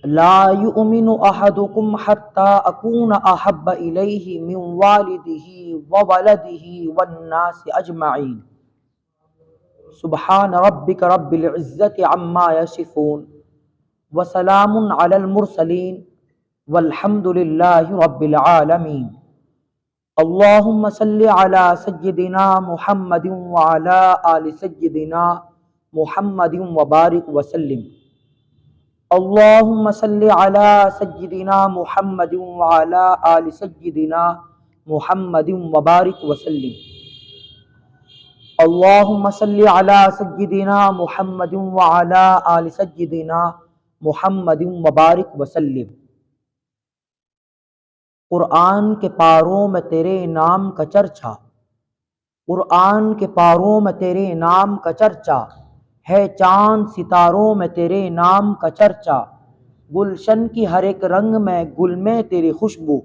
لا یؤمن احدکم حتی اکون احب الیہ من والدہ وولدہ والناس اجمعین سبحان ربک رب العزت عما یصفون وسلام علی المرسلین والحمد للہ رب العالمین۔ اللہم صلی علی سیدنا محمد وعلی آل سیدنا محمد وبارک وسلم۔ اللہم صلی علی سیدنا محمد وعلی آل سیدنا محمد وبارک وسلم۔ اللہم صلی علی سیدنا محمد وعلی آل سیدنا محمد وبارک وسلم۔ قرآن کے پاروں میں تیرے نام کا چرچا، قرآن کے پاروں میں تیرے نام کا چرچا ہے، چاند ستاروں میں تیرے نام کا چرچا، گلشن کی ہر ایک رنگ میں گل میں تیری خوشبو،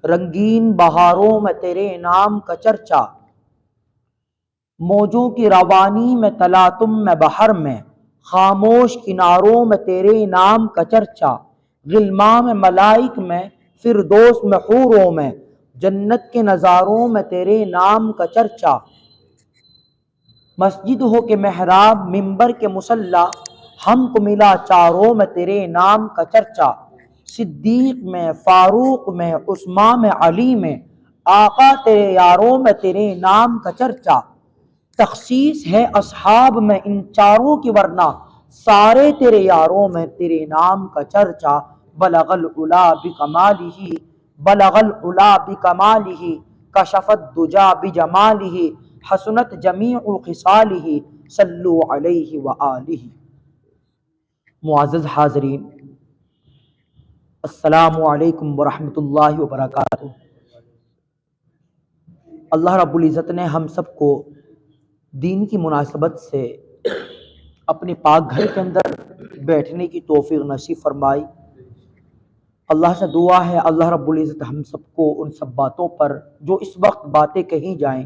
رنگین بہاروں میں تیرے نام کا چرچا، موجوں کی روانی میں تلاطم میں بحر میں، خاموش کناروں میں تیرے نام کا چرچا، غلماں میں ملائک میں، فردوس میں حوروں میں، جنت کے نظاروں میں تیرے نام کا چرچا، مسجد ہو کہ محراب منبر کے مصلی، ہم کو ملا چاروں میں تیرے نام کا چرچا، صدیق میں، فاروق میں، عثمان میں، علی میں، آقا تیرے یاروں میں تیرے نام کا چرچا، تخصیص ہے اصحاب میں ان چاروں کی ورنہ سارے تیرے یاروں میں تیرے نام کا چرچا، بلغ العلا بکمالہ، بلغ العلا بکمالہ، کشف الدجا بجمالہ، حسنت جمیع خصالہ، صلو علیہ وآلہ۔ معزز حاضرین، السلام علیکم ورحمۃ اللہ وبرکاتہ۔ اللہ رب العزت نے ہم سب کو دین کی مناسبت سے اپنے پاک گھر کے اندر بیٹھنے کی توفیق نصیب فرمائی۔ اللہ سے دعا ہے اللہ رب العزت ہم سب کو ان سب باتوں پر جو اس وقت باتیں کہیں جائیں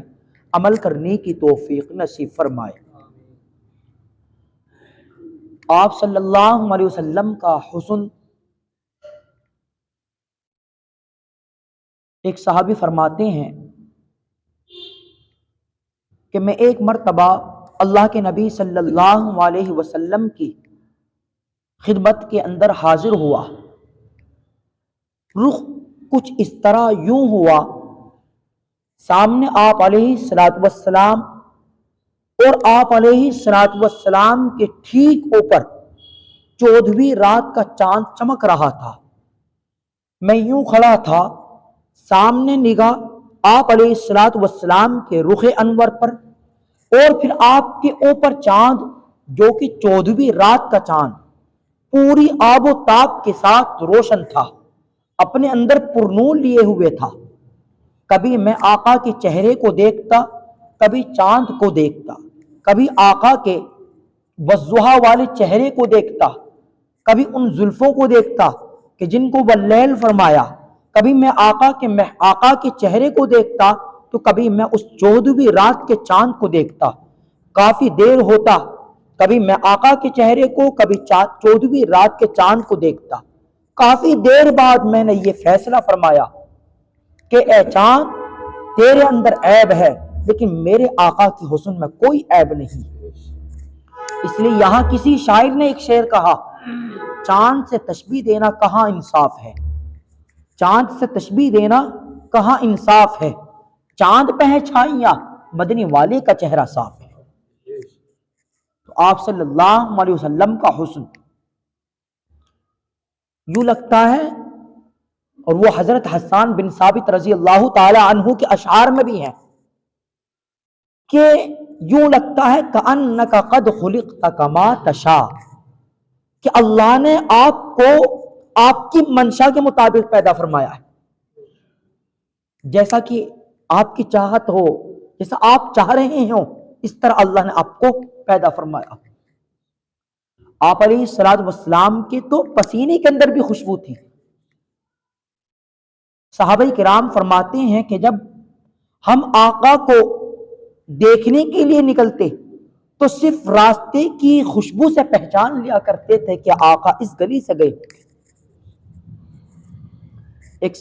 عمل کرنے کی توفیق نصیب فرمائے۔ آپ صلی اللہ علیہ وسلم کا حسن، ایک صحابی فرماتے ہیں کہ میں ایک مرتبہ اللہ کے نبی صلی اللہ علیہ وسلم کی خدمت کے اندر حاضر ہوا، رخ کچھ اس طرح یوں ہوا، سامنے آپ علیہ الصلوۃ والسلام اور آپ علیہ الصلوۃ والسلام کے ٹھیک اوپر 14ویں رات کا چاند چمک رہا تھا۔ میں یوں کھڑا تھا، سامنے نگاہ آپ علیہ الصلوۃ والسلام کے رخ انور پر، اور پھر آپ کے اوپر چاند جو کہ 14ویں رات کا چاند پوری آب و تاب کے ساتھ روشن تھا، اپنے اندر پرنور لیے ہوئے تھا۔ کبھی میں آقا کے چہرے کو دیکھتا، کبھی چاند کو دیکھتا، کبھی آقا کے والضحیٰ والے چہرے کو دیکھتا، کبھی ان زلفوں کو دیکھتا کہ جن کو واللیل فرمایا، کبھی میں آقا کے چہرے کو دیکھتا تو کبھی میں اس 14ویں رات کے چاند کو دیکھتا۔ کافی دیر ہوتا، کبھی میں آقا کے چہرے کو، کبھی 14ویں رات کے چاند کو دیکھتا۔ کافی دیر بعد میں نے یہ فیصلہ فرمایا کہ اے چاند، تیرے اندر عیب ہے لیکن میرے آقا کی حسن میں کوئی عیب نہیں۔ اس لیے یہاں کسی شاعر نے ایک شعر کہا، چاند سے تشبیہ دینا کہاں انصاف ہے، چاند سے تشبیہ دینا کہاں انصاف ہے، چاند پہ ہے چھائیاں مدنی والے کا چہرہ صاف ہے۔ تو آپ صلی اللہ علیہ وسلم کا حسن یوں لگتا ہے، اور وہ حضرت حسان بن ثابت رضی اللہ تعالی عنہ کے اشعار میں بھی ہے کہ یوں لگتا ہے کأنک قد خلقت کما تشاء، کہ اللہ نے آپ کو آپ کی منشا کے مطابق پیدا فرمایا ہے، جیسا کہ آپ کی چاہت ہو، جیسا آپ چاہ رہے ہوں اس طرح اللہ نے آپ کو پیدا فرمایا۔ آپ علیہ الصلوۃ والسلام کے تو پسینے کے اندر بھی خوشبو تھی۔ صحابہ کرام فرماتے ہیں کہ جب ہم آقا کو دیکھنے کے لیے نکلتے تو صرف راستے کی خوشبو سے پہچان لیا کرتے تھے کہ آقا اس گلی سے گئے۔ ایک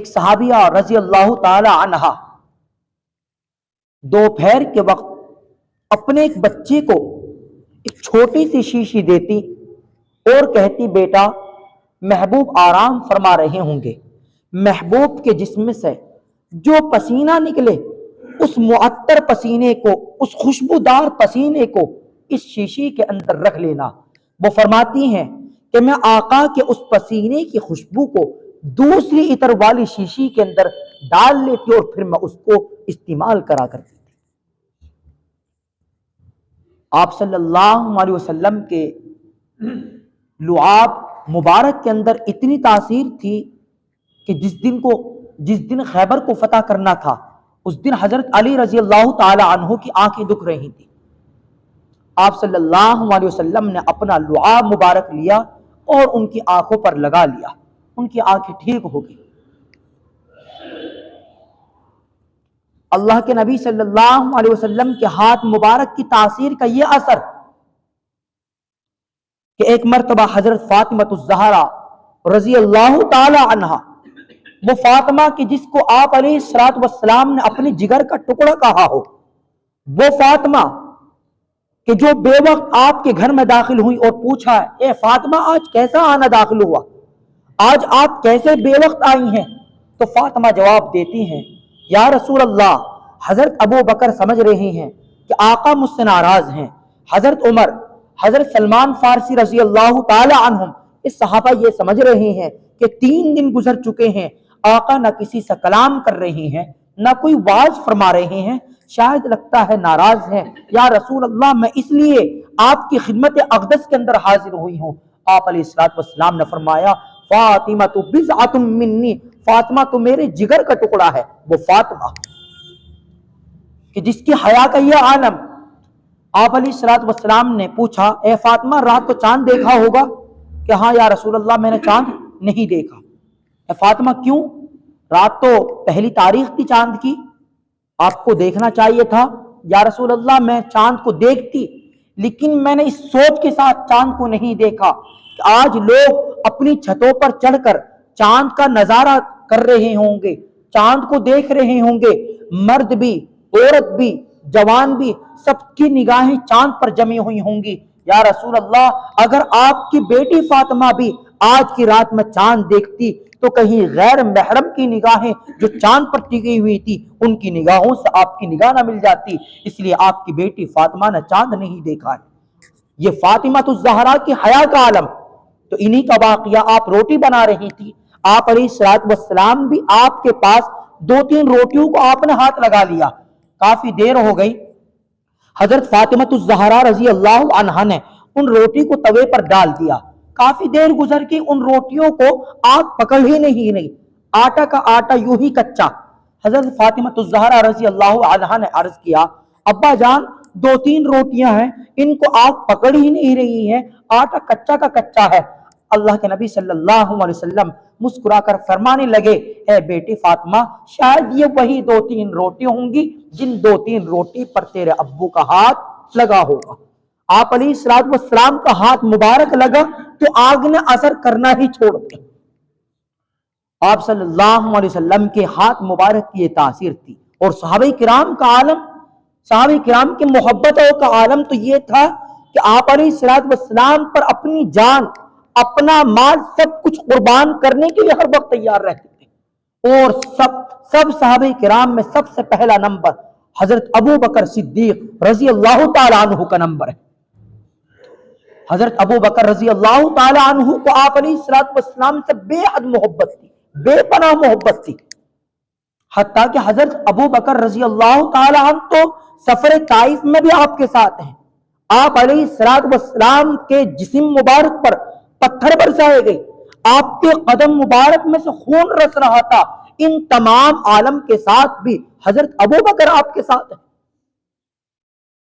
صحابیہ رضی اللہ تعالی عنہا دوپہر کے وقت اپنے ایک بچے کو ایک چھوٹی سی شیشی دیتی اور کہتی بیٹا محبوب آرام فرما رہے ہوں گے، محبوب کے جسم سے جو پسینہ نکلے اس معطر پسینے کو، اس خوشبودار پسینے کو اس شیشی کے اندر رکھ لینا۔ وہ فرماتی ہیں کہ میں آقا کے اس پسینے کی خوشبو کو دوسری عطر والی شیشی کے اندر ڈال لیتی اور پھر میں اس کو استعمال کرا کرتی تھی۔ آپ صلی اللہ علیہ وسلم کے لعاب مبارک کے اندر اتنی تاثیر تھی کہ جس دن خیبر کو فتح کرنا تھا اس دن حضرت علی رضی اللہ تعالی عنہ کی آنکھیں دکھ رہی تھی۔ آپ صلی اللہ علیہ وسلم نے اپنا لعاب مبارک لیا اور ان کی آنکھوں پر لگا لیا، ان کی آنکھیں ٹھیک ہو گئی۔ اللہ کے نبی صلی اللہ علیہ وسلم کے ہاتھ مبارک کی تاثیر کا یہ اثر کہ ایک مرتبہ حضرت فاطمہ الزہرا رضی اللہ تعالی عنہا، وہ فاطمہ کی جس کو آپ علیہ الصلوۃ والسلام نے اپنے جگر کا ٹکڑا کہا ہو، وہ فاطمہ کہ جو بے وقت آپ کے گھر میں داخل ہوئی اور پوچھا اے فاطمہ آج کیسا آنا داخل ہوا، آج آپ کیسے بے وقت آئی ہیں؟ تو فاطمہ جواب دیتی ہیں یا رسول اللہ حضرت ابو بکر سمجھ رہے ہیں کہ آقا مجھ سے ناراض ہیں، حضرت عمر، حضرت سلمان فارسی رضی اللہ تعالی عنہم اس صحابہ یہ سمجھ رہے ہیں کہ 3 دن گزر چکے ہیں، آقا نہ کسی سے کلام کر رہے ہیں نہ کوئی واعظ فرما رہے ہیں، شاید لگتا ہے ناراض ہیں، یا رسول اللہ میں اس لیے آپ کی خدمت اقدس کے اندر حاضر ہوئی ہوں۔ آپ علیہ الصلوۃ والسلام نے فرمایا فاطمہ تو بضعۃ منی، فاطمہ تو میرے جگر کا ٹکڑا ہے۔ وہ فاطمہ کہ جس کی حیا کا یہ عالم۔ آپ علیہ الصلوۃ والسلام نے پوچھا اے فاطمہ رات کو چاند دیکھا ہوگا؟ کہ ہاں یا رسول اللہ میں نے چاند نہیں دیکھا۔ اے فاطمہ کیوں؟ رات تو پہلی تاریخ تھی چاند کی، آپ کو دیکھنا چاہیے تھا۔ یا رسول اللہ میں چاند کو دیکھتی لیکن میں نے اس سوچ کے ساتھ چاند کو نہیں دیکھا کہ آج لوگ اپنی چھتوں پر چڑھ کر چاند کا نظارہ کر رہے ہوں گے، چاند کو دیکھ رہے ہوں گے، مرد بھی عورت بھی جوان بھی، سب کی نگاہیں چاند پر جمی ہوئی ہوں گی۔ یا رسول اللہ اگر آپ کی بیٹی فاطمہ بھی آج کی رات میں چاند دیکھتی تو کہیں غیر محرم کی نگاہیں جو چاند پر ٹکی ہوئی تھی ان کی نگاہوں سے آپ کی نگاہ نہ مل جاتی، اس لیے آپ کی بیٹی فاطمہ نے چاند نہیں دیکھا ہے۔ یہ فاطمہ الزہرا کی حیا کا عالم۔ تو انہی کا واقعہ، آپ روٹی بنا رہی تھی، آپ علیہ الصلوۃ والسلام بھی آپ کے پاس 2-3 روٹیوں کو آپ نے ہاتھ لگا لیا، کافی دیر ہو گئی، حضرت فاطمہ الزہرا رضی اللہ عنہا نے ان روٹی کو توے پر ڈال دیا، کافی دیر گزر کے ان روٹیوں کو آگ پکڑ ہی نہیں، آٹا کا آٹا یوں ہی کچا۔ حضرت فاطمہ الزہرا رضی اللہ عنہا نے عرض کیا ابا جان 2-3 روٹیاں ہیں، ان کو آگ پکڑ ہی نہیں رہی ہے، آٹا کچا کا کچا ہے۔ اللہ کے نبی صلی اللہ علیہ وسلم مسکرا کر فرمانے لگے اے بیٹی فاطمہ شاید یہ وہی 2-3 روٹی ہوں گی جن 2-3 روٹی پر تیرے ابو کا ہاتھ لگا ہوگا۔ آپ علیہ الصلوۃ والسلام کا ہاتھ مبارک لگا تو آگ نے اثر کرنا ہی چھوڑ دیا۔ آپ صلی اللہ علیہ وسلم کے ہاتھ مبارک کی یہ تاثیر تھی۔ اور صحابہ کرام کا عالم، صحابہ کرام کی محبتوں کا عالم تو یہ تھا کہ آپ علیہ الصلوۃ والسلام پر اپنی جان، اپنا مال، سب کچھ قربان کرنے کے لیے ہر وقت تیار رہتے تھے۔ اور سب صحابہ کرام میں سب سے پہلا نمبر حضرت ابو بکر صدیق رضی اللہ تعالیٰ عنہ کا نمبر ہے۔ حضرت ابو بکر رضی اللہ تعالیٰ عنہ کو آپ علیہ الصلوۃ والسلام سے بے حد محبت تھی، بے پناہ محبت تھی، حتیٰ کہ حضرت ابو بکر رضی اللہ تعالیٰ عنہ تو سفر طائف میں بھی آپ کے ساتھ ہیں۔ آپ علیہ الصلوۃ والسلام کے جسم مبارک پر پتھر برسائے گئے، آپ کے قدم مبارک میں سے خون رس رہا تھا، ان تمام عالم کے ساتھ بھی حضرت ابو بکر آپ کے ساتھ ہیں۔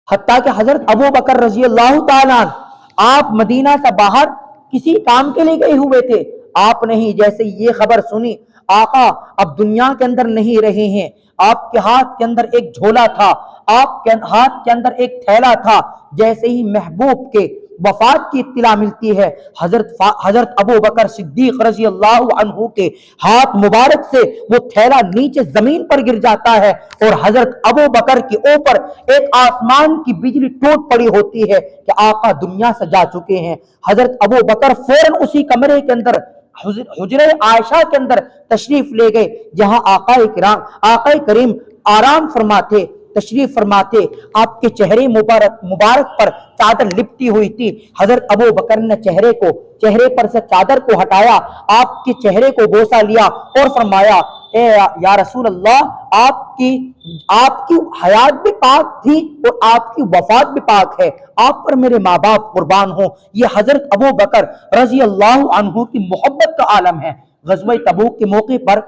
حتیٰ کہ حضرت ابو بکر رضی اللہ تعالیٰ عنہ آپ مدینہ سے باہر کسی کام کے لیے گئے ہوئے تھے، آپ نے ہی جیسے یہ خبر سنی آقا اب دنیا کے اندر نہیں رہے ہیں، آپ کے ہاتھ کے اندر ایک جھولا تھا، آپ کے ہاتھ کے اندر ایک تھیلا تھا، جیسے ہی محبوب کے وفات کی اطلاع ملتی ہے، حضرت ابو بکر صدیق رضی اللہ عنہ کے ہاتھ مبارک سے وہ تھیلا نیچے زمین پر گر جاتا ہے اور حضرت ابو بکر کے اوپر ایک آسمان کی بجلی ٹوٹ پڑی ہوتی ہے کہ آقا دنیا سے جا چکے ہیں۔ حضرت ابو بکر فوراً اسی کمرے کے اندر حجرہ عائشہ کے اندر تشریف لے گئے جہاں آقا کریم آرام فرماتے، تشریف فرماتے۔ آپ کے چہرے مبارک پر چادر لپٹی ہوئی تھی۔ حضرت ابو بکر نے چہرے پر سے چادر کو ہٹایا، آپ کے چہرے کو بوسہ لیا اور فرمایا اے یا رسول اللہ، آپ کی حیات بھی پاک تھی اور آپ کی وفات بھی پاک ہے، آپ پر میرے ماں باپ قربان ہوں۔ یہ حضرت ابو بکر رضی اللہ عنہ کی محبت کا عالم ہے۔ غزوہ تبوک کے موقع پر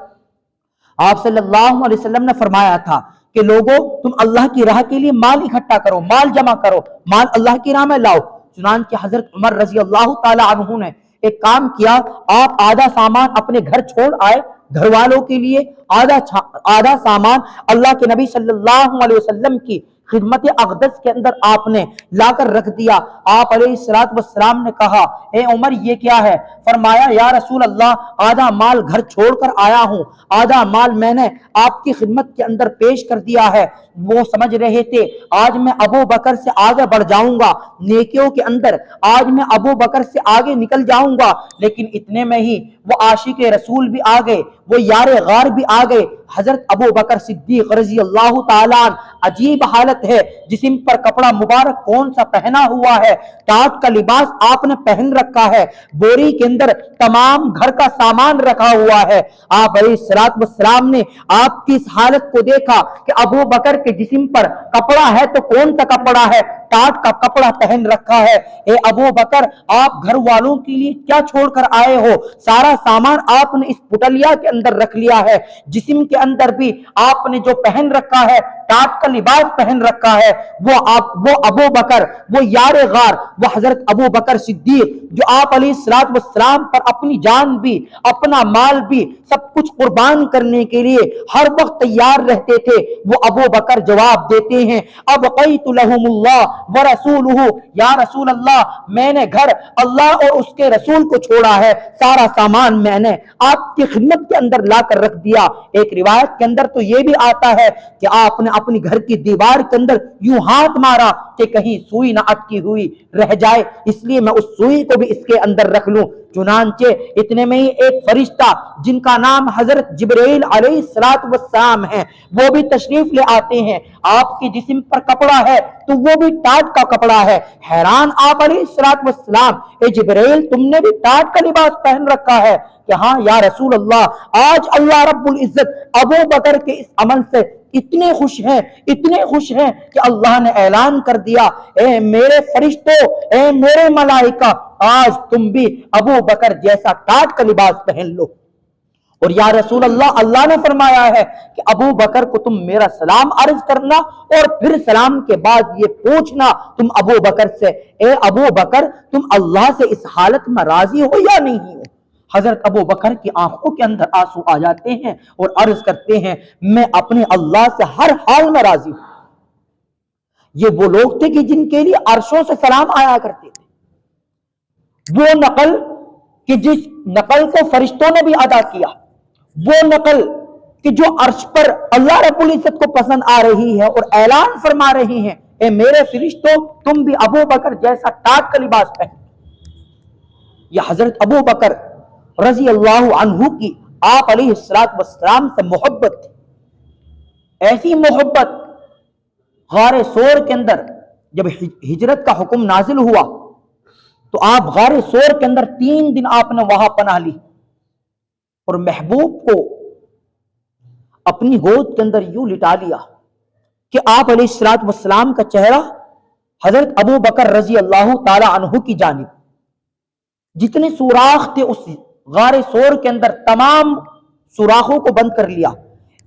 آپ صلی اللہ علیہ وسلم نے فرمایا تھا کہ لوگوں تم اللہ کی راہ کے لیے مال اکٹھا کرو، مال جمع کرو، مال اللہ کی راہ میں لاؤ۔ چنانچہ حضرت عمر رضی اللہ تعالی عنہ نے ایک کام کیا، آپ آدھا سامان اپنے گھر چھوڑ آئے گھر والوں کے لیے، آدھا سامان اللہ کے نبی صلی اللہ علیہ وسلم کی خدمت اقدس کے اندر آپ نے لا کر رکھ دیا۔ آپ علیہ السلام نے کہا اے عمر یہ کیا ہے؟ فرمایا یا رسول اللہ آدھا مال گھر چھوڑ کر آیا ہوں، آدھا مال میں نے آپ کی خدمت کے اندر پیش کر دیا ہے۔ وہ سمجھ رہے تھے آج میں ابو بکر سے آگے بڑھ جاؤں گا نیکیوں کے اندر، آج میں ابو بکر سے آگے نکل جاؤں گا، لیکن اتنے میں ہی وہ عاشق رسول بھی آ گئے، وہ یار غار بھی آ گئے۔ حضرت ابو بکر صدیق رضی اللہ تعالیٰ عجیب حالت ہے، جسم پر کپڑا مبارک کون سا پہنا ہوا ہے، ٹاٹ کا لباس آپ نے پہن رکھا ہے، بوری کے اندر تمام گھر کا سامان رکھا ہوا ہے۔ آپ علیہ السلام نے آپ کی اس حالت کو دیکھا کہ ابو بکر کے جسم پر کپڑا ہے تو کون سا کپڑا ہے، ٹاٹ کا کپڑا پہن رکھا ہے۔ اے ابو بکر آپ گھر والوں کے لیے کیا چھوڑ کر آئے ہو؟ سارا سامان آپ نے اس پٹلیا کے اندر رکھ لیا ہے، جسم کے اندر بھی آپ نے جو پہن رکھا ہے ٹاٹ کا لباس پہن رکھا ہے، وہ ابو بکر، وہ یار غار، وہ حضرت ابو بکر صدیق جو آپ علیہ السلام پر اپنی جان بھی اپنا مال بھی سب کچھ قربان کرنے کے لیے ہر وقت تیار رہتے تھے، وہ ابو بکر جواب دیتے ہیں ابقیت لہم اللہ ورسولہ، یا رسول اللہ میں نے گھر اللہ اور اس کے رسول کو چھوڑا ہے، سارا سامان میں نے آپ کی خدمت کے اندر لا کر رکھ دیا۔ ایک روایت کے اندر تو یہ بھی آتا ہے کہ آپ نے اپنی گھر کی دیوار کے اندر یوں ہاتھ مارا کہ کہیں سوئی نہ اٹکی ہوئی رہ جائے، اس لیے میں اس سوئی کو بھی اس کے اندر رکھ لوں۔ چنانچہ اتنے میں ہی ایک فرشتہ جن کا نام حضرت جبرائیل علیہ السلام ہے وہ بھی تشریف لے آتے ہیں، آپ کے جسم پر کپڑا ہے تو وہ بھی ٹاٹ کا کپڑا ہے۔ حیران آپ علیہ السلام، اے جبرائیل تم نے بھی ٹاٹ کا لباس پہن رکھا ہے؟ کہ ہاں یا رسول اللہ، آج اللہ رب العزت ابو بکر کے اس عمل سے اتنے خوش ہیں کہ اللہ نے اعلان کر دیا اے میرے فرشتوں، اے میرے ملائکہ، آج تم بھی ابو بکر جیسا ٹاٹ کا لباس پہن لو۔ اور یا رسول اللہ، اللہ نے فرمایا ہے کہ ابو بکر کو تم میرا سلام عرض کرنا اور پھر سلام کے بعد یہ پوچھنا تم ابو بکر سے، اے ابو بکر تم اللہ سے اس حالت میں راضی ہو یا نہیں ہو؟ حضرت ابو بکر کی آنکھوں کے اندر آنسو آ جاتے ہیں اور عرض کرتے ہیں میں اپنے اللہ سے ہر حال میں راضی ہوں۔ یہ وہ لوگ تھے کہ جن کے لیے عرشوں سے سلام آیا کرتے تھے، وہ نقل کہ جس نقل کو فرشتوں نے بھی ادا کیا، وہ نقل کہ جو عرش پر اللہ رب العزت کو پسند آ رہی ہے اور اعلان فرما رہی ہیں اے میرے فرشتوں تم بھی ابو بکر جیسا ٹاٹ کا لباس پہن۔ یہ حضرت ابو بکر رضی اللہ عنہ کی آپ علیہ السلام سے محبت تھی، ایسی محبت غار سور کے اندر جب ہجرت کا حکم نازل ہوا تو آپ غار سور کے اندر 3 دن آپ نے وہاں پناہ لی اور محبوب کو اپنی گود کے اندر یوں لٹا لیا کہ آپ علیہ السلام کا چہرہ حضرت ابو بکر رضی اللہ تعالی عنہ کی جانب، جتنے سوراخ تھے اس غار سور کے اندر تمام سوراخوں کو بند کر لیا،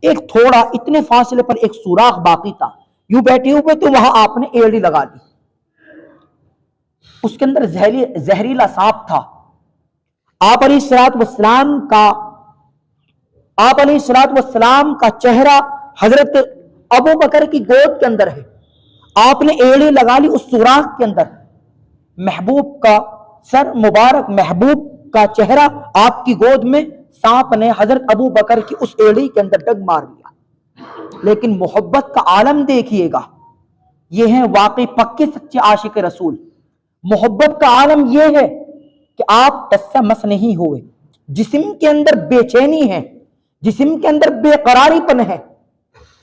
ایک تھوڑا اتنے فاصلے پر ایک سوراخ باقی تھا، یوں بیٹھے ہوئے تو وہاں آپ نے ایڑی لگا دی، اس کے اندر زہریلا سانپ تھا۔ آپ علیہ السلام کا چہرہ حضرت ابو بکر کی گود کے اندر ہے، آپ نے ایڑی لگا لی اس سوراخ کے اندر، محبوب کا سر مبارک، محبوب کا چہرہ آپ کی گود میں سانپ نے حضرت ابو بکر کی اس ایڑی کے اندر ڈگ مار دیا۔ لیکن محبت کا عالم دیکھیے گا، یہ ہیں واقعی پکے سچے عاشق رسول۔ محبت کا عالم یہ ہے کہ آپ ٹس مس نہیں ہوئے، جسم کے اندر بے چینی ہے، جسم کے اندر بے قراری پن ہے،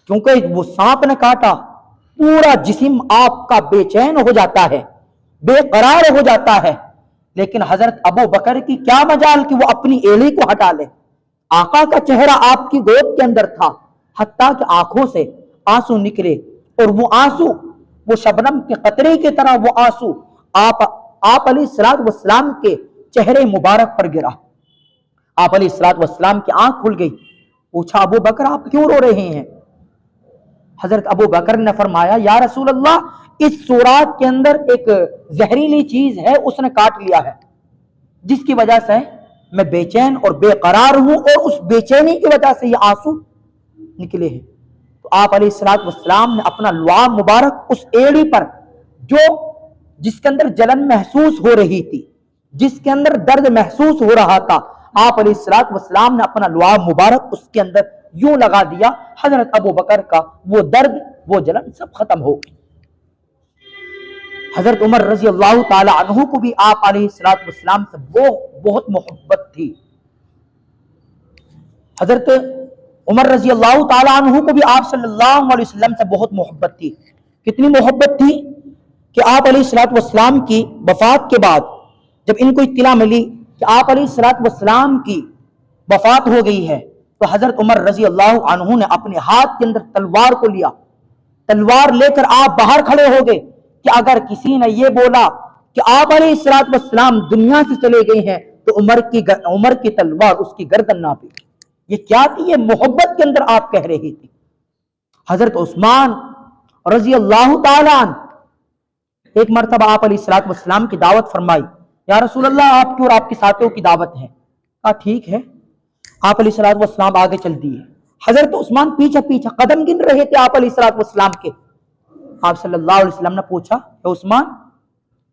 کیونکہ وہ سانپ نے کاٹا، پورا جسم آپ کا بے چین ہو جاتا ہے، بے قرار ہو جاتا ہے۔ لیکن حضرت ابو بکر کی کیا مجال کہ وہ اپنی ایڑی کو ہٹا لے۔ آقا کا چہرہ آپ کی گود کے اندر تھا، حتیٰ کہ آنکھوں سے آنسو نکلے، اور وہ آنسو وہ شبنم کے قطرے کی طرح وہ آنسو آپ علیہ الصلوۃ والسلام کے چہرے مبارک پر گرا۔ آپ علیہ الصلوۃ والسلام کی آنکھ کھل گئی۔ پوچھا ابو بکر آپ کیوں رو رہے ہیں؟ حضرت ابو بکر نے فرمایا یا رسول اللہ، اس سوراخ کے اندر ایک زہریلی چیز ہے، اس نے کاٹ لیا ہے، جس کی وجہ سے میں بے چین اور بے قرار ہوں، اور اس بے چینی کی وجہ سے یہ آنسو نکلے ہیں۔ تو آپ علیہ الصلوۃ والسلام نے اپنا لعاب مبارک اس ایڑی پر، جس کے اندر جلن محسوس ہو رہی تھی، جس کے اندر درد محسوس ہو رہا تھا، آپ علیہ الصلوۃ والسلام نے اپنا لعاب مبارک اس کے اندر یوں لگا دیا، حضرت ابو بکر کا وہ درد وہ جلن سب ختم ہو گئی۔ حضرت عمر رضی اللہ تعالی عنہ کو بھی آپ علیہ الصلوۃ والسلام سے بہت محبت تھی۔ حضرت عمر رضی اللہ تعالی عنہ کو بھی آپ صلی اللہ علیہ وسلم سے بہت محبت تھی۔ کتنی محبت تھی کہ آپ علیہ الصلوۃ والسلام کی وفات کے بعد جب ان کو اطلاع ملی کہ آپ علیہ الصلوۃ والسلام کی وفات ہو گئی ہے، تو حضرت عمر رضی اللہ عنہ نے اپنے ہاتھ کے اندر تلوار کو لیا، تلوار لے کر آپ باہر کھڑے ہو گئے کہ اگر کسی نے یہ بولا کہ آپ علیہ الصلوۃ والسلام دنیا سے چلے گئے ہیں تو عمر کی تلوار اس کی گردن نہ پی۔ یہ کیا تھی؟ یہ محبت کے اندر آپ کہہ رہی تھی۔ حضرت عثمان رضی اللہ تعالیٰ عنہ ایک مرتبہ آپ علیہ الصلوۃ والسلام کی دعوت فرمائی، یا رسول اللہ آپ کی اور آپ کے ساتھیوں کی دعوت ہے۔ کہا ٹھیک ہے۔ آپ علیہ الصلوۃ والسلام آگے چل دیے، حضرت عثمان پیچھے پیچھے قدم گن رہے تھے آپ علیہ الصلوۃ والسلام کے۔ آپ صلی اللہ علیہ وسلم نے پوچھا اے عثمان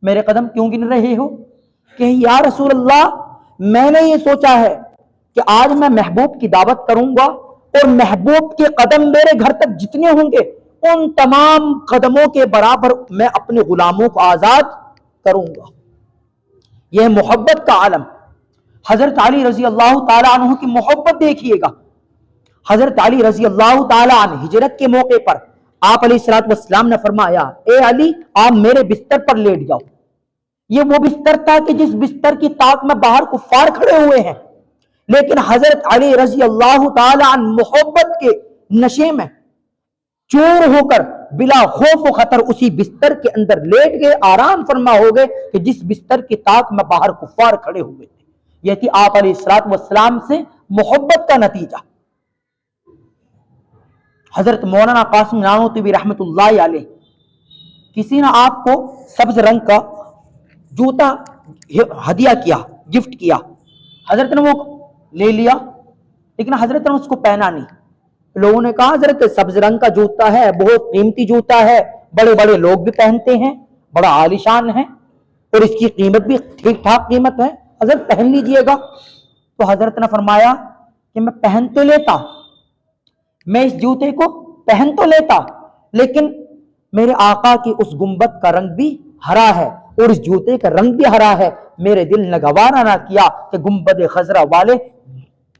میرے قدم کیوں گن رہے ہو؟ کہ یا رسول اللہ میں نے یہ سوچا ہے کہ آج میں محبوب کی دعوت کروں گا، اور محبوب کے قدم میرے گھر تک جتنے ہوں گے ان تمام قدموں کے برابر میں اپنے غلاموں کو آزاد کروں گا۔ یہ محبت کا عالم۔ حضرت علی رضی اللہ تعالیٰ عنہ کی محبت دیکھیے گا۔ حضرت علی رضی اللہ تعالیٰ عنہ ہجرت کے موقع پر آپ علیہ الصلوۃ والسلام نے فرمایا اے علی آپ میرے بستر پر لیٹ جاؤ۔ یہ وہ بستر تھا کہ جس بستر کی طاق میں باہر کفار کھڑے ہوئے ہیں، لیکن حضرت علی رضی اللہ تعالیٰ عنہ محبت کے نشے میں چور ہو کر بلا خوف و خطر اسی بستر کے اندر لیٹ گئے، آرام فرما ہو گئے کہ جس بستر کی طاق میں باہر کفار کھڑے ہوئے تھے۔ یہ تھی آپ علیہ الصلوۃ والسلام سے محبت کا نتیجہ۔ حضرت مولانا قاسم نانوتوی رحمۃ اللہ علیہ، کسی نے آپ کو سبز رنگ کا جوتا ہدیہ کیا، گفٹ کیا، حضرت نے وہ لے لیا، لیکن حضرت نے اس کو پہنا نہیں۔ لوگوں نے کہا حضرت سبز رنگ کا جوتا ہے، بہت قیمتی جوتا ہے، بڑے بڑے لوگ بھی پہنتے ہیں، بڑا عالیشان ہے، اور اس کی قیمت بھی ٹھیک ٹھاک قیمت ہے، حضرت پہن لیجئے گا۔ تو حضرت نے فرمایا کہ میں پہن تو لیتا، میں اس جوتے کو پہن تو لیتا، لیکن میرے آقا کی اس گنبد کا رنگ بھی ہرا ہے اور اس جوتے کا رنگ بھی ہرا ہے، میرے دل نے گوارا نہ کیا کہ گنبد خضرا والے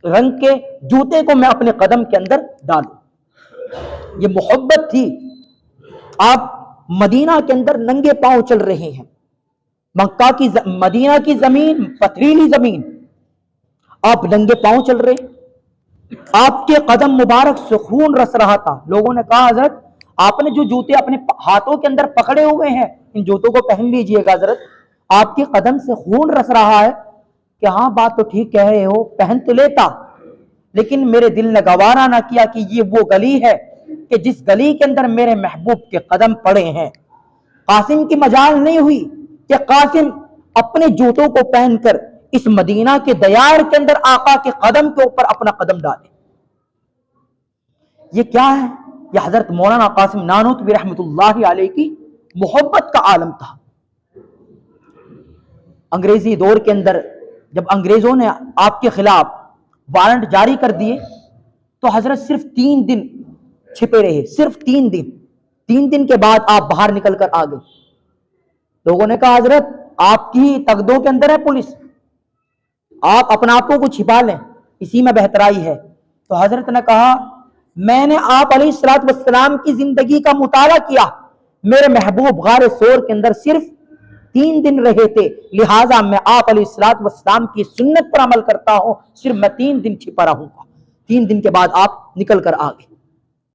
رنگ کے جوتے کو میں اپنے قدم کے اندر ڈالوں۔ یہ محبت تھی۔ آپ مدینہ کے اندر ننگے پاؤں چل رہے ہیں، مکہ کی مدینہ کی زمین پتھریلی زمین، آپ ننگے پاؤں چل رہے، آپ کے قدم مبارک سے خون رس رہا تھا۔ لوگوں نے کہا حضرت آپ نے جو جوتے اپنے ہاتھوں کے اندر پکڑے ہوئے ہیں ان جوتوں کو پہن لیجئے گا، حضرت آپ کے قدم سے خون رس رہا ہے۔ کہ ہاں بات تو ٹھیک کہہ رہے ہو، پہن تو لیتا، لیکن میرے دل نے گوارا نہ کیا کہ یہ وہ گلی ہے کہ جس گلی کے اندر میرے محبوب کے قدم پڑے ہیں۔ قاسم کی مجال نہیں ہوئی کہ قاسم اپنے جوتوں کو پہن کر اس مدینہ کے دیار کے اندر آقا کے قدم کے اوپر اپنا قدم ڈالے۔ یہ کیا ہے؟ یہ حضرت مولانا قاسم نانوتوی رحمۃ اللہ علیہ کی محبت کا عالم تھا۔ انگریزی دور کے اندر جب انگریزوں نے آپ کے خلاف وارنٹ جاری کر دیے تو حضرت صرف 3 دن چھپے رہے، صرف 3 دن۔ 3 دن کے بعد آپ باہر نکل کر آ گئے۔ لوگوں نے کہا حضرت آپ کی تقدوں کے اندر ہے پولیس، آپ اپنا آپ کو چھپا لیں، اسی میں بہترائی ہے۔ تو حضرت نے کہا میں نے آپ علیہ الصلوۃ والسلام کی زندگی کا مطالعہ کیا، میرے محبوب غار ثور کے اندر صرف 3 دن رہے تھے، لہٰذا میں آپ علیہ الصلوۃ والسلام کی سنت پر عمل کرتا ہوں، صرف میں 3 دن چھپا رہوں گا۔ 3 دن کے بعد آپ نکل کر آ گئے۔